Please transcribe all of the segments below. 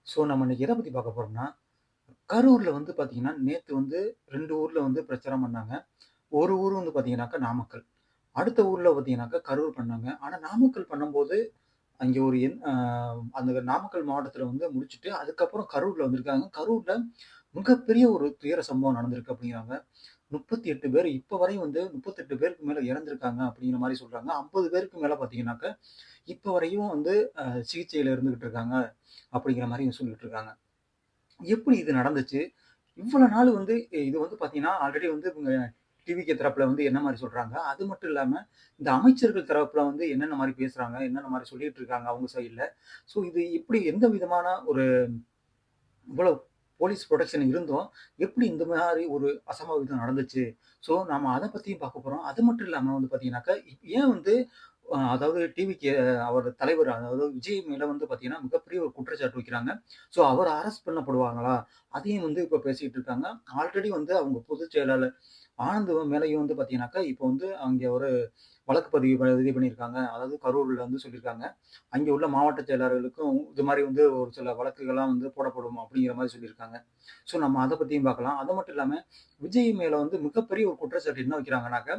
So நம்ம இன்னைக்கு எத பத்தி பார்க்க போறோம்னா, கரூர்ல வந்து பார்த்தீங்கன்னா, நேத்து வந்து 2 ஊர்ல வந்து பிரச்சாரம் பண்ணாங்க. ஒரு ஊர் வந்து பார்த்தீங்கன்னாக்கா நாமக்கல். அடுத்த ஊர்ல பார்த்தீங்கன்னாக்கா கரூர் பண்ணாங்க. ஆனா நாமக்கல் பண்ணும்போது, அங்கே ஒரு எண் அந்த நாமக்கல் மாவட்டத்தில வந்து முடிச்சுட்டு, அதுக்கப்புறம் கரூர்ல வந்திருக்காங்க. கரூர்ல மிகப்பெரிய ஒரு துயர சம்பவம் நடந்திருக்கு அப்படிங்கிறாங்க. 38 பேர் இப்ப வரையும் வந்து 38 பேருக்கு மேல இறந்திருக்காங்க அப்படிங்கிற மாரி சொல்றாங்க. 50 பேருக்கு மேல பார்த்தீங்கன்னாக்கா, இப்ப வரையும் வந்து சிகிச்சையில இருந்துகிட்டு இருக்காங்க. அப்படிங்கிற மாரி சொல்லிட்டு இருக்காங்க. எப்படி இது நடந்துச்சு? இவ்வளவு நாள் வந்து இது வந்து பார்த்தீங்கன்னா, ஆல்ரெடி வந்து இவங்க டிவிகே தரப்புல வந்து என்ன மாரி சொல்றாங்க. அது மட்டும் இல்லாம, இந்த அமைச்சர்கள் தரப்புல வந்து என்னென்ன மாரி பேசுறாங்க, என்னென்ன மாரி சொல்லிட்டு இருக்காங்க அவங்க சைட்ல. ஸோ இது இப்படி எந்த விதமான ஒரு இவ்வளவு போலீஸ் புரொடெக்ஷன் இருந்தும், எப்படி இந்த மாரி ஒரு அசம்பாவிதம் நடந்துச்சு? ஸோ நாம அத பத்தியும் பார்க்க போறோம். அது மட்டும் இல்லாம வந்து பார்த்தீங்கன்னாக்கா, ஏன் வந்து அதாவது டிவிக்கு அவர் தலைவர் அதாவது விஜய் மேல வந்து பார்த்தீங்கன்னா, மிகப்பெரிய ஒரு குற்றச்சாட்டு வைக்கிறாங்க. ஸோ அவர் அரெஸ்ட் பண்ணப்படுவாங்களா? அதையும் வந்து இப்ப பேசிட்டு இருக்காங்க. ஆல்ரெடி வந்து அவங்க பொதுச் செயலாளர் ஆனந்த் மேலயும் வந்து பார்த்தீங்கன்னாக்கா, இப்போ வந்து அங்க ஒரு வழக்கு பதிவு பண்ணியிருக்காங்க. அதாவது கரூர்ல வந்து சொல்லியிருக்காங்க. அங்கே உள்ள மாவட்ட செயலாளர்களுக்கும் இது மாரி வந்து ஒரு சில வழக்குகள்லாம் வந்து போடப்படும் அப்படிங்கிற மாரி சொல்லியிருக்காங்க. ஸோ நம்ம அத பத்தியும் பார்க்கலாம். அது மட்டும் இல்லாம விஜய் மேல வந்து மிகப்பெரிய ஒரு குற்றச்சாட்டு என்ன வைக்கிறாங்கன்னாக்க,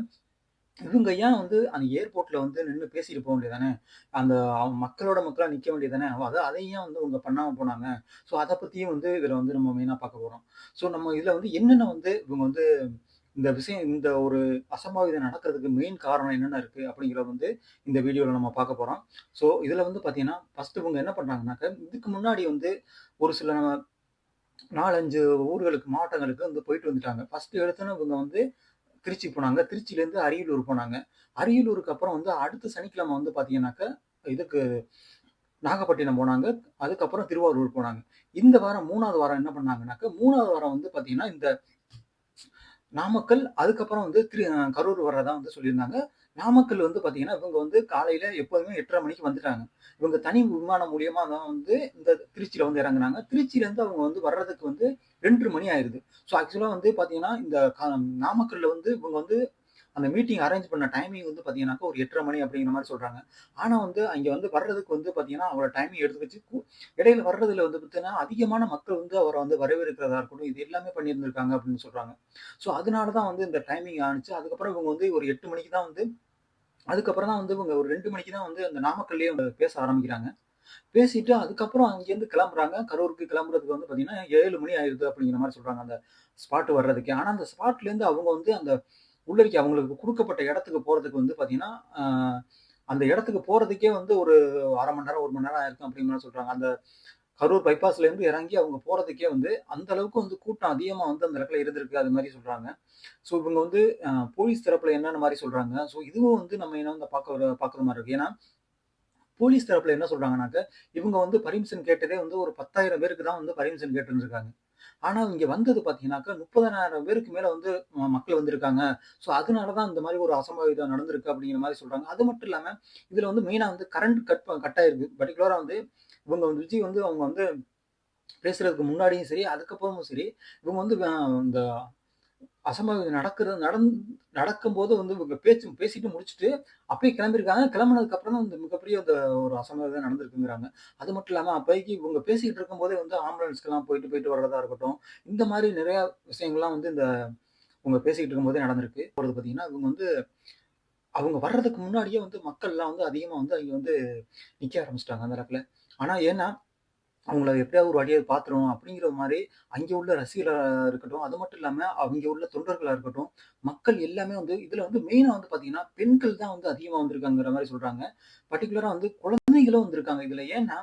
இவங்க ஏன் வந்து அந்த ஏர்போர்ட்ல வந்து நின்னு பேசிட்டு போ வேண்டியது தானே! அந்த மக்களோட மக்களா நிக்க வேண்டியது தானே! அதை ஏன் வந்து இவங்க பண்ணாம போனாங்க? ஸோ அத பத்தியும் வந்து இதுல வந்து நம்ம மெயினா பார்க்க போறோம். ஸோ நம்ம இதுல வந்து என்னென்ன வந்து இவங்க வந்து இந்த விஷயம் இந்த ஒரு அசம்பாவிதம் நடக்கிறதுக்கு மெயின் காரணம் என்னென்ன இருக்கு? அப்படிங்கிறத வந்து இந்த வீடியோல நம்ம பார்க்க போறோம். ஸோ இதுல வந்து பார்த்தீங்கன்னா, ஃபர்ஸ்ட் இவங்க என்ன பண்றாங்கன்னாக்க, இதுக்கு முன்னாடி வந்து ஒரு சில 4, 5 ஊர்களுக்கு, மாவட்டங்களுக்கு வந்து போயிட்டு வந்துட்டாங்க. ஃபர்ஸ்ட் எடுத்தோனே இவங்க வந்து திருச்சி போனாங்க. திருச்சியிலேருந்து அரியலூர் போனாங்க. அரியலூருக்கு அப்புறம் வந்து அடுத்த சனிக்கிழமை வந்து பார்த்தீங்கன்னாக்க, இதுக்கு நாகப்பட்டினம் போனாங்க. அதுக்கப்புறம் திருவாரூர் போனாங்க. இந்த வாரம் 3வது வாரம் என்ன பண்ணாங்கன்னாக்க, 3வது வாரம் வந்து பார்த்தீங்கன்னா, இந்த நாமக்கல், அதுக்கப்புறம் வந்து கரூர் வர்றதா வந்து சொல்லியிருந்தாங்க. நாமக்கல் வந்து பார்த்தீங்கன்னா, இவங்க வந்து காலையில எப்போதுமே 8:30 மணிக்கு வந்துட்டாங்க. இவங்க தனி விமானம் மூலியமா தான் வந்து இந்த திருச்சியில வந்து இறங்குனாங்க. திருச்சியிலேருந்து அவங்க வந்து வர்றதுக்கு வந்து 2:30 மணி ஆயிருது. ஸோ ஆக்சுவலா வந்து பார்த்தீங்கன்னா, இந்த நாமக்கல்ல வந்து இவங்க வந்து அந்த மீட்டிங் அரேஞ்ச் பண்ண டைமிங் வந்து பார்த்தீங்கன்னாக்கா, ஒரு 8:30 மணி அப்படிங்கிற மாரி சொல்றாங்க. ஆனா வந்து அங்க வந்து வர்றதுக்கு வந்து பார்த்தீங்கன்னா, அவ்வளோ டைமிங் எடுத்துக்கிச்சு. இடையில வர்றதுல வந்து பார்த்தீங்கன்னா, அதிகமான மக்கள் வந்து அவர வந்து வரவேற்கிறதா இருக்கட்டும், இது எல்லாமே பண்ணியிருந்திருக்காங்க அப்படின்னு சொல்றாங்க. ஸோ அதனால தான் வந்து இந்த டைமிங் ஆனுச்சு. அதுக்கப்புறம் இவங்க வந்து ஒரு 8 மணிக்கு தான் வந்து அதுக்கப்புறம் தான் வந்து இவங்க ஒரு 2 மணிக்கு தான் வந்து அந்த நாமக்கல்லயே வந்து பேச ஆரம்பிக்கிறாங்க. பேசிட்டு அதுக்கப்புறம் அங்கேருந்து கிளம்புறாங்க. கரூருக்கு கிளம்புறதுக்கு வந்து பார்த்தீங்கன்னா, 7 மணி ஆயிருது அப்படிங்கிற மாரி சொல்றாங்க. அந்த ஸ்பாட் வர்றதுக்கே. ஆனா அந்த ஸ்பாட்லேருந்து அவங்க வந்து அந்த உள்ளறைக்கு அவங்களுக்கு குடுக்கப்பட்ட இடத்துக்கு போறதுக்கு வந்து பார்த்தீங்கன்னா, அ அந்த இடத்துக்கு போறதுக்கே வந்து ஒரு 1/2 மணி நேரம், 1 மணி நேரம் ஆயிருக்கும் அப்படிங்கிற மாரி சொல்றாங்க. அந்த கரூர் பைபாஸ்லேருந்து இறங்கி அவங்க போறதுக்கே வந்து அந்த அளவுக்கு வந்து கூட்டம் அதிகமா வந்து அந்த இடத்துல இருந்திருக்கு. அது மாரி சொல்றாங்க. ஸோ இவங்க வந்து போலீஸ் தரப்புல என்னென்ன மாரி சொல்றாங்க. ஸோ இதுவும் வந்து நம்ம என்ன வந்து பார்க்குற மாரி இருக்கு. ஏன்னா, போலீஸ் தரப்புல என்ன சொல்றாங்கன்னாக்க, இவங்க வந்து பர்மிஷன் கேட்டதே வந்து ஒரு 10,000 பேருக்கு தான் வந்து பர்மிஷன் கேட்டிருந்திருக்காங்க. ஆனா இங்க வந்தது பார்த்தீங்கன்னாக்கா, 30,000 பேருக்கு மேல வந்து மக்கள் வந்திருக்காங்க. ஸோ அதனால தான் இந்த மாரி ஒரு அசம்பாவிதம் நடந்திருக்கு அப்படிங்கிற மாரி சொல்றாங்க. அது மட்டும் இல்லாம, இதுல வந்து மெயினா வந்து கரண்ட் கட் ஆயிருக்கு. பர்ட்டிகுலரா வந்து இவங்க வந்து விஜய் வந்து அவங்க வந்து பேசுறதுக்கு முன்னாடியும் சரி, அதுக்கப்புறமும் சரி, இவங்க வந்து இந்த அசம்பாவிதம் நடக்கும்போது வந்து இவங்க பேசிட்டு முடிச்சுட்டு, அப்படியே கிளம்பியிருக்காங்க. கிளம்புனதுக்கு அப்புறம் தான் இந்த மிகப்பெரிய அந்த ஒரு அசம்பாவிதம் நடந்திருக்குங்கிறாங்க. அது மட்டும் இல்லாம அப்போதைக்கு இவங்க பேசிக்கிட்டு இருக்கும்போதே வந்து ஆம்புலன்ஸ்க்குலாம் போயிட்டு, போயிட்டு வர்றதா இருக்கட்டும், இந்த மாரி நிறையா விஷயங்கள்லாம் வந்து இந்த இவங்க பேசிக்கிட்டு இருக்கும்போதே நடந்திருக்கு. போறது பார்த்தீங்கன்னா, இவங்க வந்து அவங்க வர்றதுக்கு முன்னாடியே வந்து மக்கள்லாம் வந்து அதிகமா வந்து அங்க வந்து நிக்க ஆரம்பிச்சுட்டாங்க அந்த இடத்துல. ஆனா ஏன்னா அவங்கள எப்படியாவது ஒரு வாட்டியாவது பார்த்துறணும் அப்படிங்கிற மாரி, அங்கே உள்ள ரசிகர்களா இருக்கட்டும், அது மட்டும் இல்லாம அங்கே உள்ள தொண்டர்களா இருக்கட்டும், மக்கள் எல்லாமே வந்து இதுல வந்து மெயினா வந்து பார்த்தீங்கன்னா, பெண்கள் தான் வந்து அதிகமா வந்திருக்காங்கங்கிற மாரி சொல்றாங்க. பர்ட்டிகுலரா வந்து குழந்தைகளும் வந்திருக்காங்க இதுல. ஏன்னா,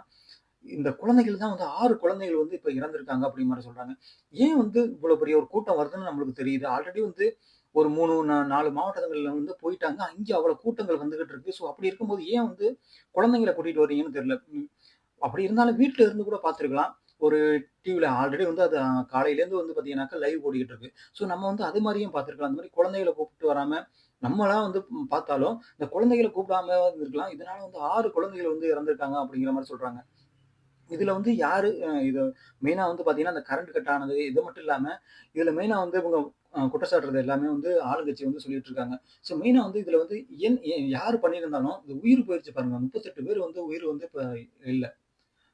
இந்த குழந்தைகள் தான் வந்து 6 குழந்தைகள் வந்து இப்ப இறந்திருக்காங்க அப்படிங்கிற மாரி சொல்றாங்க. ஏன் வந்து இவ்வளோ பெரிய ஒரு கூட்டம் வருதுன்னு நம்மளுக்கு தெரியுது. ஆல்ரெடி வந்து ஒரு 3 4 மாவட்டங்கள்ல வந்து போயிட்டாங்க. அங்கே அவ்வளோ கூட்டங்கள் வந்துகிட்டு இருக்கு. ஸோ அப்படி இருக்கும்போது ஏன் வந்து குழந்தைங்கள கூட்டிட்டு வர்றீங்கன்னு தெரியல. அப்படி இருந்தாலும் வீட்ல இருந்து கூட பார்த்துருக்கலாம். ஒரு டிவில ஆல்ரெடி வந்து அது காலையிலேருந்து வந்து பார்த்தீங்கன்னாக்கா, லைவ் ஓடிக்கிட்டு இருக்கு. ஸோ நம்ம வந்து அது மாரியும் பார்த்துருக்கலாம். அந்த மாரி குழந்தைகள கூப்பிட்டு வராம, நம்மளா வந்து பார்த்தாலும், இந்த குழந்தைகள கூப்பிடாம இருந்திருக்கலாம். இதனால வந்து 6 குழந்தைகள் வந்து இறந்திருக்காங்க அப்படிங்கிற மாரி சொல்றாங்க. இதுல வந்து யாரு இது மெயினா வந்து பார்த்தீங்கன்னா, அந்த கரண்ட் கட் ஆனது, இது மட்டும் இல்லாம, இதுல மெயினா வந்து இவங்க குற்றச்சாட்டுறது எல்லாமே வந்து ஆளுங்கட்சி வந்து சொல்லிட்டு இருக்காங்க. ஸோ மெயினா வந்து இதுல வந்து யாரு பண்ணியிருந்தாலும், இந்த உயிர் போயிருச்சு பாருங்க. 38 பேர் வந்து உயிர் வந்து இப்ப இல்ல.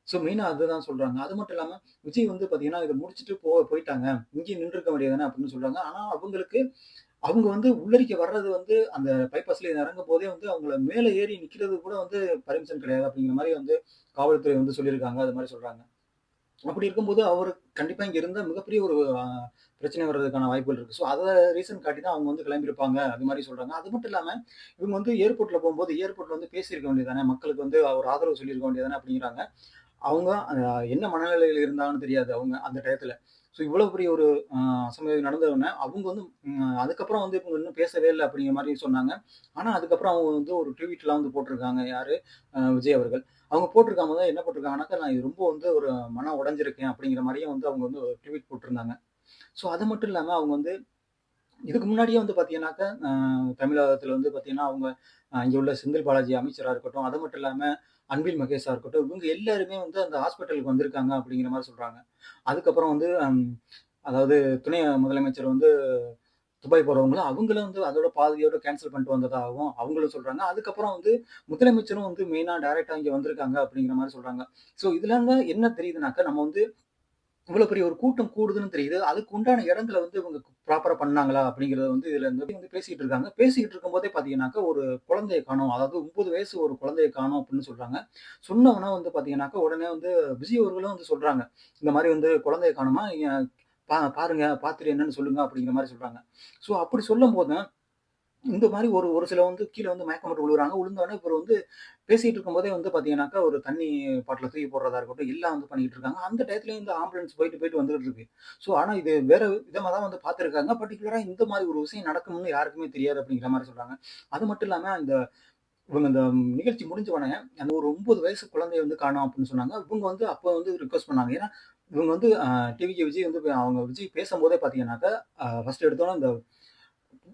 ஸோ மெயினா அதுதான் சொல்றாங்க. அது மட்டும் இல்லாம விஜய் வந்து பார்த்தீங்கன்னா, இத முடிச்சுட்டு போயிட்டாங்க. இங்கேயே நின்றுக்க வேண்டியது தானே அப்படின்னு சொல்றாங்க. ஆனா அவங்களுக்கு அவங்க வந்து உள்ளறிக்கை வர்றது வந்து அந்த பைபாஸ்ல இறங்கும்போதே வந்து அவங்கள மேல ஏறி நிக்கிறது கூட வந்து பர்மிஷன் கிடையாது அப்படிங்கிற மாரி வந்து காவல்துறை வந்து சொல்லியிருக்காங்க. அது மாரி சொல்றாங்க. அப்படி இருக்கும்போது அவரு கண்டிப்பா இங்க இருந்தா மிகப்பெரிய ஒரு பிரச்சனை வர்றதுக்கான வாய்ப்புகள் இருக்கு. ஸோ அத ரீசன் காட்டி தான் அவங்க வந்து கிளம்பியிருப்பாங்க. அது மாரி சொல்றாங்க. அது மட்டும் இல்லாம இவங்க வந்து ஏர்போர்ட்ல வந்து பேசியிருக்க வேண்டியது தானே! மக்களுக்கு வந்து ஒரு ஆதரவு சொல்லியிருக்க வேண்டியது தானே அப்படிங்கிறாங்க. அவங்க என்ன மனநிலையில இருந்தாங்கன்னு தெரியாது அவங்க அந்த டயத்துல. ஸோ இவ்வளவு பெரிய ஒரு அ அசம்பாவிதம் நடந்த உடனே அவங்க வந்து அதுக்கப்புறம் வந்து இவங்க இன்னும் பேசவே இல்ல அப்படிங்கிற மாரி சொன்னாங்க. ஆனா அதுக்கப்புறம் அவங்க வந்து ஒரு ட்வீட்லாம் வந்து போட்டிருக்காங்க. யாரு? விஜய் அவர்கள். அவங்க போட்டிருக்கும்போது என்ன போட்டிருக்காங்கன்னாக்கா, நான் இது ரொம்ப வந்து ஒரு மனம் உடைஞ்சிருக்கேன் அப்படிங்கிற மாரியும் வந்து அவங்க வந்து ஒரு ட்வீட் போட்டிருந்தாங்க. ஸோ அது மட்டும் இல்லாம அவங்க வந்து இதுக்கு முன்னாடியே வந்து பார்த்தீங்கன்னாக்கா, தமிழகத்துல வந்து பார்த்தீங்கன்னா, அவங்க இங்க உள்ள செந்தில் பாலாஜி அமைச்சரா இருக்கட்டும், அது மட்டும் இல்லாம அன்பில் மகேஷா இருக்கட்டும், இவங்க எல்லாருமே வந்து அந்த ஹாஸ்பிட்டலுக்கு வந்திருக்காங்க அப்படிங்கிற மாரி சொல்றாங்க. அதுக்கப்புறம் வந்து அதாவது துணை முதலமைச்சர் வந்து துபாய் போறவங்களும், அவங்களும் வந்து அதோட பாதியோட கேன்சல் பண்ணிட்டு வந்ததாகவும் அவங்களும் சொல்றாங்க. அதுக்கப்புறம் வந்து முதலமைச்சரும் வந்து மெயினா டைரக்ட்டா இங்க வந்திருக்காங்க அப்படிங்கிற மாரி சொல்றாங்க. ஸோ இதுலருந்து என்ன தெரியுதுனாக்கா, நம்ம வந்து இவ்வளவு பெரிய ஒரு கூட்டம் கூடுதுன்னு தெரியுது. அதுக்கு உண்டான இடங்கள வந்து இவங்க ப்ராப்பரா பண்ணாங்களா? அப்படிங்கிறத வந்து இதுல வந்து பேசிட்டு இருக்காங்க. பேசிட்டு இருக்கும்போதே பார்த்தீங்கன்னாக்கா, ஒரு குழந்தைய காணோம். அதாவது 9 வயசு ஒரு குழந்தைய காணோம் அப்படின்னு சொல்றாங்க. சொன்ன உடனே வந்து பார்த்தீங்கன்னாக்கா, உடனே வந்து விஜய் அவர்களும் வந்து சொல்றாங்க. இந்த மாரி வந்து குழந்தைய காணோமா, நீங்க பாருங்க, பார்த்துட்டு என்னன்னு சொல்லுங்க அப்படிங்கிற மாரி சொல்றாங்க. ஸோ அப்படி சொல்லும்போது இந்த மாரி ஒரு ஒரு சிலர் வந்து கீழ வந்து மயக்கம் போட்டு விழுகுறாங்க. விழுந்தோனே இவரு வந்து பேசிட்டு இருக்கும்போதே வந்து பார்த்தீங்கன்னாக்கா, ஒரு தண்ணி பாட்டில தூக்கி போடுறதா இருக்கட்டும், எல்லாம் வந்து பண்ணிக்கிட்டு இருக்காங்க. அந்த டயத்துலயும் இந்த ஆம்புலன்ஸ் போயிட்டு, போயிட்டு வந்துகிட்டு இருக்கு. ஸோ ஆனா இது வேற விதமா தான் வந்து பார்த்துருக்காங்க. பர்ட்டிகுலரா இந்த மாரி ஒரு விஷயம் நடக்கும்னு யாருக்குமே தெரியாது அப்படிங்கிற மாரி சொல்றாங்க. அது மட்டும் இல்லாம இவங்க இந்த நிகழ்ச்சி முடிஞ்ச உடனே அந்த ஒரு 9 வயசு குழந்தைய வந்து காணோம் அப்படின்னு சொன்னாங்க. இவங்க வந்து அப்ப வந்து ரிக்வெஸ்ட் பண்ணாங்க. ஏன்னா, இவங்க வந்து டிவிக்கு விஜய் வந்து அவங்க விஜய் பேசம்போதே பார்த்தீங்கன்னாக்கா, ஃபர்ஸ்ட் எடுத்தோனே இந்த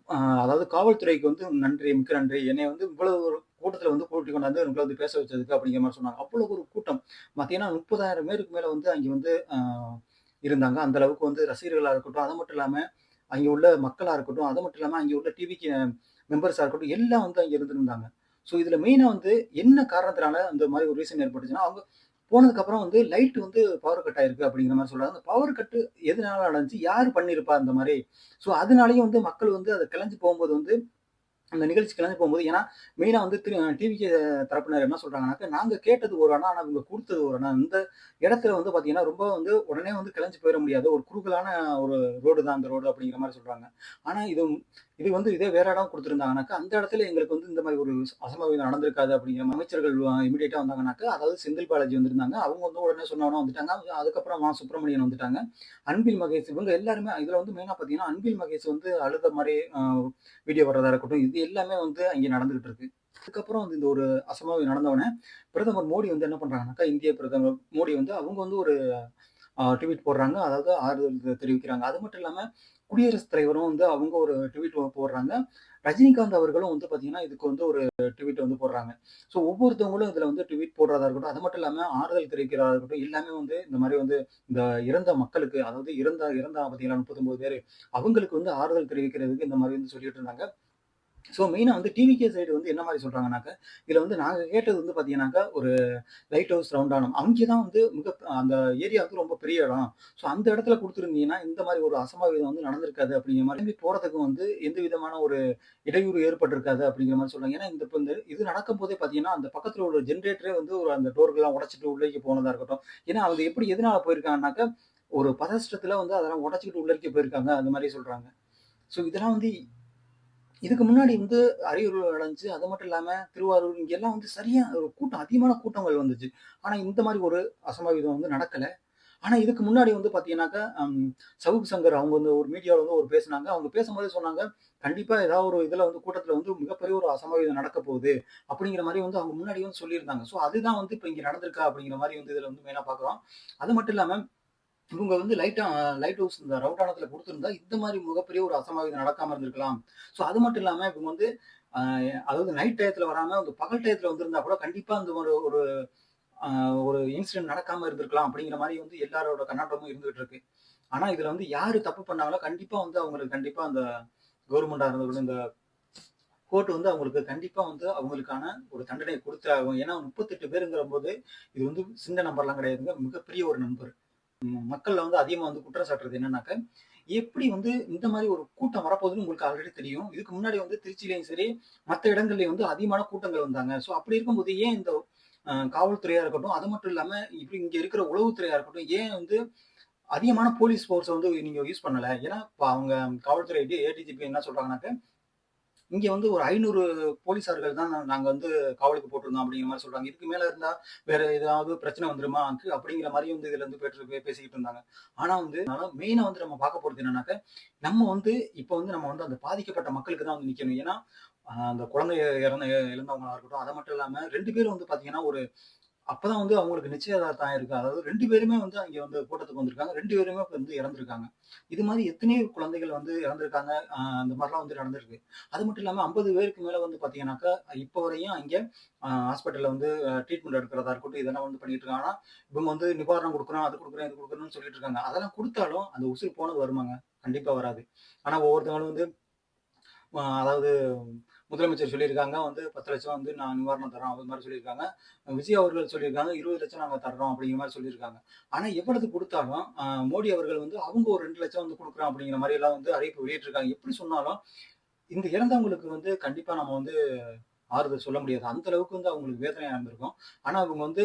அ அதாவது காவல்துறைக்கு வந்து நன்றி, மிக்க நன்றி. என்னைய வந்து இவ்வளவு ஒரு கூட்டத்துல வந்து கூட்டிக் கொண்டாந்து எங்கள வந்து பேச வச்சதுக்கு அப்படிங்கிற மாரி சொன்னாங்க. அவ்வளவு ஒரு கூட்டம். பார்த்தீங்கன்னா 30,000 பேருக்கு மேல வந்து அங்க வந்து இருந்தாங்க. அந்த அளவுக்கு வந்து ரசிகர்களா இருக்கட்டும், அது மட்டும் இல்லாம அங்க உள்ள மக்களா இருக்கட்டும், அது மட்டும் இல்லாம அங்க உள்ள டிவிக்கு மெம்பர்ஸா இருக்கட்டும், எல்லாம் வந்து அங்க இருந்திருந்தாங்க. ஸோ இதுல மெயினா வந்து என்ன காரணத்தினால அந்த மாரி ஒரு ரீசன் ஏற்பட்டுச்சுன்னா, அவங்க போனதுக்கப்புறம் வந்து லைட் வந்து பவர் கட் ஆயிருக்கு அப்படிங்கிற மாரி சொல்றாங்க. அந்த பவர் கட் எதனால நடந்துச்சு? யார் பண்ணியிருப்பா இந்த மாரி? ஸோ அதனாலேயும் வந்து மக்கள் வந்து அத கிளஞ்சு போகும்போது வந்து அந்த நிகழ்ச்சி கிளம்பி போகும்போது ஏன்னா, மெயினா வந்து டிவிகே தரப்பினர் என்ன சொல்றாங்கன்னாக்கா, நாங்க கேட்டது ஒரு அணா, ஆனா இவங்க குடுத்தது ஒரு அணா. இந்த இடத்துல வந்து பார்த்தீங்கன்னா, ரொம்ப வந்து உடனே வந்து கிளஞ்சு போயிற முடியாது. ஒரு குறுகலான ஒரு ரோடு தான் அந்த ரோடு அப்படிங்கிற மாரி சொல்றாங்க. ஆனா இது வந்து இதே வேற இடம் குடுத்திருந்தாங்கன்னாக்கா, அந்த இடத்துல எங்களுக்கு வந்து இந்த மாரி ஒரு அசம்பாவிதம் நடந்திருக்காது அப்படிங்கிற மாரி அமைச்சர்கள் இமிடியேட்டா வந்தாங்கன்னாக்கா, அதாவது செந்தில் பாலாஜி வந்திருந்தாங்க. அவங்க வந்து உடனே சொன்ன உடனே வந்துட்டாங்க. அதுக்கப்புறம் சுப்பிரமணியன் வந்துட்டாங்க. அன்பில் மகேஷ் இவங்க எல்லாருமே இதுல வந்து மெயினா பார்த்தீங்கன்னா, அன்பில் மகேஷ் வந்து அழுத மாரி வீடியோ வர்றதா இருக்கட்டும், இது எல்லாமே வந்து அங்கே நடந்துகிட்டு இருக்கு. அதுக்கப்புறம் வந்து இந்த ஒரு அசம்பாவிதம் நடந்த உடனே, பிரதமர் மோடி வந்து என்ன பண்றாங்கன்னாக்கா, இந்திய பிரதமர் மோடி வந்து அவங்க வந்து ஒரு ட்வீட் போடுறாங்க. அதாவது ஆறுதல் தெரிவிக்கிறாங்க. அது மட்டும் இல்லாம குடியரசுத் தலைவரும் வந்து அவங்க ஒரு ட்வீட் போடுறாங்க. ரஜினிகாந்த் அவர்களும் வந்து பார்த்தீங்கன்னா, இதுக்கு வந்து ஒரு ட்வீட் வந்து போடுறாங்க. ஸோ ஒவ்வொருத்தவங்களும் இதுல வந்து ட்வீட் போடுறதா இருக்கட்டும், அது மட்டும் இல்லாம ஆறுதல் தெரிவிக்கிறதா இருக்கட்டும், எல்லாமே வந்து இந்த மாரி வந்து இந்த இறந்த மக்களுக்கு, அதாவது இறந்தாங்க பார்த்தீங்களா 39 பேரு, அவங்களுக்கு வந்து ஆறுதல் தெரிவிக்கிறதுக்கு இந்த மாரி வந்து சொல்லிட்டு இருந்தாங்க. ஸோ மெயினா வந்து டிவிகே சைடு வந்து என்ன மாரி சொல்றாங்கன்னாக்கா, இதுல வந்து நாங்க கேட்டது வந்து பார்த்தீங்கன்னாக்கா, ஒரு லைட் ஹவுஸ் ரவுண்டானம். அங்கே தான் வந்து அந்த ஏரியா வந்து ரொம்ப பெரிய இடம். ஸோ அந்த இடத்துல குடுத்துருந்தீங்கன்னா, இந்த மாரி ஒரு அசம்பாவிதம் வந்து நடந்திருக்காது அப்படிங்கிற மாரி திரும்பி போறதுக்கு வந்து எந்த விதமான ஒரு இடையூறு ஏற்பட்டிருக்காது அப்படிங்கிற மாரி சொல்றாங்க. ஏன்னா, இப்ப இந்த இது நடக்கும்போதே பார்த்தீங்கன்னா, அந்த பக்கத்துல உள்ள ஜெனரேட்டரே வந்து ஒரு அந்த டோர்கள்லாம் உடைச்சுட்டு உள்ளேக்கு போனதா இருக்கட்டும். ஏன்னா, அது எப்படி எதனால போயிருக்காங்கனாக்கா, ஒரு பதஷ்டத்துல வந்து அதெல்லாம் உடைச்சுக்கிட்டு உள்ளேக்கு போயிருக்காங்க. அந்த மாரி சொல்றாங்க. ஸோ இதெல்லாம் வந்து இதுக்கு முன்னாடி வந்து அரியலூர்ல நடந்துச்சு. அது மட்டும் இல்லாம திருவாரூர் இங்கெல்லாம் வந்து சரியா ஒரு கூட்டம் அதிகமான கூட்டங்கள் வந்துச்சு. ஆனா இந்த மாரி ஒரு அசம்பாவிதம் வந்து நடக்கல. ஆனா இதுக்கு முன்னாடி வந்து பார்த்தீங்கன்னாக்கா, சவுக்கு சங்கர் அவங்க வந்து ஒரு மீடியால வந்து ஒரு பேசுனாங்க. அவங்க பேசும்போதே சொன்னாங்க, "கண்டிப்பா ஏதாவது ஒரு இதுல வந்து கூட்டத்துல வந்து மிகப்பெரிய ஒரு அசம்பாவிதம் நடக்கப் போகுது." அப்படிங்கிற மாரி வந்து அவங்க முன்னாடி வந்து சொல்லியிருந்தாங்க. ஸோ அதுதான் வந்து இப்ப இங்க நடந்திருக்கா அப்படிங்கிற மாரி வந்து இதுல வந்து மெயினா பார்க்குறோம். அது மட்டும் இல்லாம இவங்க வந்து லைட் ஹவுஸ் இந்த ரவுண்டானத்துல குடுத்திருந்தா, இந்த மாரி மிகப்பெரிய ஒரு அசம்பாவிதம் நடக்காம இருந்திருக்கலாம். ஸோ அது மட்டும் இல்லாம இவங்க வந்து அ அதாவது நைட் டயத்துல வராம அந்த பகல் டயத்துல வந்திருந்தா கூட கண்டிப்பா அந்த ஒரு ஒரு அ ஒரு இன்சிடென்ட் நடக்காம இருந்திருக்கலாம் அப்படிங்கிற மாரி வந்து எல்லாரோட கண்ணோட்டமும் இருந்துகிட்டு இருக்கு. ஆனா இதுல வந்து யாரு தப்பு பண்ணாங்களோ கண்டிப்பா வந்து அவங்களுக்கு கண்டிப்பா அந்த கவர்மெண்டா இருந்தது இந்த கோர்ட் வந்து அவங்களுக்கு கண்டிப்பா வந்து அவங்களுக்கான ஒரு தண்டனைய குடுத்தே ஆகும். ஏன்னா 38 பேருங்கிறம்போது, இது வந்து சின்ன நம்பர்லாம் கிடையாதுங்க. மிகப்பெரிய ஒரு நம்பர். மக்கள்ல வந்து அதிகமா வந்து குற்றம் சாட்டுறது என்னன்னாக்க, எப்படி வந்து இந்த மாரி ஒரு கூட்டம் வரப்போகுதுன்னு உங்களுக்கு ஆல்ரெடி தெரியும். இதுக்கு முன்னாடி வந்து திருச்சியிலயும் சரி, மத்த இடங்கள்லயும் வந்து அதிகமான கூட்டங்கள் வந்தாங்க. ஸோ அப்படி இருக்கும்போது ஏன் இந்த காவல்துறையா இருக்கட்டும், அது மட்டும் இல்லாம இப்ப இங்க இருக்கிற உளவுத்துறையா இருக்கட்டும், ஏன் வந்து அதிகமான போலீஸ் ஃபோர்ஸ வந்து நீங்க யூஸ் பண்ணல? ஏன்னா, இப்ப அவங்க காவல்துறை ஏடிஜிபி என்ன சொல்றாங்கன்னாக்க, இங்க வந்து ஒரு 500 போலீஸார்கள் தான் நாங்க வந்து காவலுக்கு போட்டிருந்தோம் அப்படிங்கிற மாரி சொல்றாங்க. இதுக்கு மேல இருந்தா வேற ஏதாவது பிரச்சனை வந்துருமா? அப்படிங்கிற மாரி வந்து இதுல இருந்து பேசிக்கிட்டு இருந்தாங்க. ஆனா வந்து மெயினா வந்து நம்ம பார்க்க போறது என்னன்னாக்க, நம்ம வந்து இப்ப வந்து நம்ம வந்து அந்த பாதிக்கப்பட்ட மக்களுக்கு தான் வந்து நிக்கணும். ஏன்னா, அந்த குழந்தை இழந்தவங்களா இருக்கட்டும், அது மட்டும் இல்லாம 2 பேரும் வந்து பார்த்தீங்கன்னா, அப்பதான் வந்து அவங்களுக்கு நிச்சயதார்த்தம் ஆயிருக்கு. அதாவது 2 பேருமே வந்து அங்க வந்து கூட்டத்துக்கு வந்திருக்காங்க. 2 பேருமே வந்து இறந்திருக்காங்க. இது மாரி எத்தனையோ குழந்தைகள் வந்து இறந்திருக்காங்க. அந்த மாரிலாம் வந்து நடந்திருக்கு. அது மட்டும் இல்லாம 50 பேருக்கு மேல வந்து பார்த்தீங்கன்னாக்கா, இப்ப வரையும் அங்க ஹாஸ்பிட்டல்ல வந்து ட்ரீட்மெண்ட் எடுக்கிறதா இருக்கட்டும், இதெல்லாம் வந்து பண்ணிட்டு இருக்காங்க. ஆனா, இவங்க வந்து நிவாரணம் குடுக்குறோம், அது குடுக்குறோம், இது குடுக்குறோம்னு சொல்லிட்டு இருக்காங்க. அதெல்லாம் குடுத்தாலும் அந்த உசுர் போனது வருமாங்க? கண்டிப்பா வராது. ஆனா ஒவ்வொருத்தவங்களும் வந்து அதாவது முதலமைச்சர் சொல்லியிருக்காங்க வந்து 10,00,000 வந்து நான் நிவாரணம் தர்றோம். அது மாரி சொல்லியிருக்காங்க. விஜய் அவர்கள் சொல்லியிருக்காங்க 20,00,000 நாங்க தர்றோம் அப்படிங்கிற மாரி சொல்லியிருக்காங்க. ஆனா எவ்வளவு குடுத்தாலும் மோடி அவர்கள் வந்து அவங்க ஒரு 2,00,000 வந்து குடுக்குறோம் அப்படிங்கிற மாரி எல்லாம் வந்து அறிவிப்பு வெளியிட்டிருக்காங்க. எப்படி சொன்னாலும் இந்த இறந்தவங்களுக்கு வந்து கண்டிப்பா நம்ம வந்து ஆறுதல் சொல்ல முடியாது. அந்த அளவுக்கு வந்து அவங்களுக்கு வேதனையா இருந்திருக்கும். ஆனா அவங்க வந்து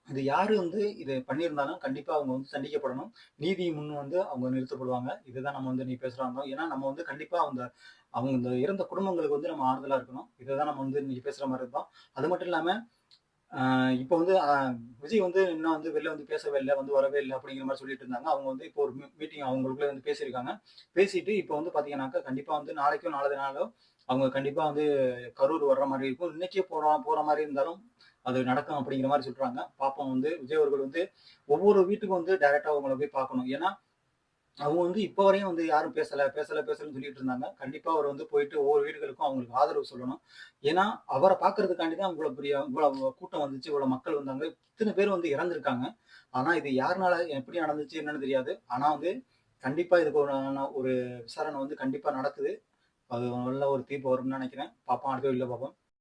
இது யாரு வந்து இத பண்ணியிருந்தாலும் கண்டிப்பா அவங்க வந்து தண்டிக்கப்படணும். நீதி முன் வந்து அவங்க நிறுத்தப்படுவாங்க. இதுதான் நம்ம வந்து இன்னைக்கு பேசுறா இருந்தோம். ஏன்னா நம்ம வந்து கண்டிப்பா அவங்க இந்த இறந்த குடும்பங்களுக்கு வந்து நம்ம ஆறுதலா இருக்கணும். இதுதான் நம்ம வந்து இன்னைக்கு பேசுற மாரி இருந்தோம். அது மட்டும் இல்லாம, இப்ப வந்து விஜய் வந்து இன்னும் வந்து வெளில வந்து பேசவே இல்ல, வந்து வரவே இல்ல அப்படிங்கிற மாரி சொல்லிட்டு இருந்தாங்க. அவங்க வந்து இப்போ ஒரு மீட்டிங் அவங்களுக்குள்ள வந்து பேசியிருக்காங்க. பேசிட்டு இப்ப வந்து பார்த்தீங்கன்னாக்கா, கண்டிப்பா வந்து நாளைக்கோ, நாளை நாளோ அவங்க கண்டிப்பா வந்து கரூர் வர்ற மாரி இருக்கும். இன்னைக்கே போற மாரி இருந்தாலும் அது நடக்கும் அப்படிங்கிற மாரி சொல்றாங்க. பார்ப்போம் வந்து விஜய் அவர்கள் வந்து ஒவ்வொரு வீட்டுக்கும் வந்து டைரக்ட்டா அவங்கள போய் பார்க்கணும். ஏன்னா, அவங்க வந்து இப்ப வரையும் வந்து யாரும் பேசலன்னு சொல்லிட்டு இருந்தாங்க. கண்டிப்பா அவர் வந்து போயிட்டு ஒவ்வொரு வீடுகளுக்கும் அவங்களுக்கு ஆதரவு சொல்லணும். ஏன்னா, அவர பார்க்கறதுக்காண்டி தான் இவ்வளவு கூட்டம் வந்துச்சு, இவ்வளவு மக்கள் வந்தாங்க. இத்தன பேர் வந்து இறந்திருக்காங்க. ஆனா இது யாருனால, எப்படி நடந்துச்சு என்னன்னு தெரியாது. ஆனா வந்து கண்டிப்பா இதுக்கு ஒரு விசாரணை வந்து கண்டிப்பா நடக்குது. அது நல்ல ஒரு தீர்ப்பு வரும்னு நினைக்கிறேன். பார்ப்போம். அடுத்த வீடியோல பார்ப்போம்.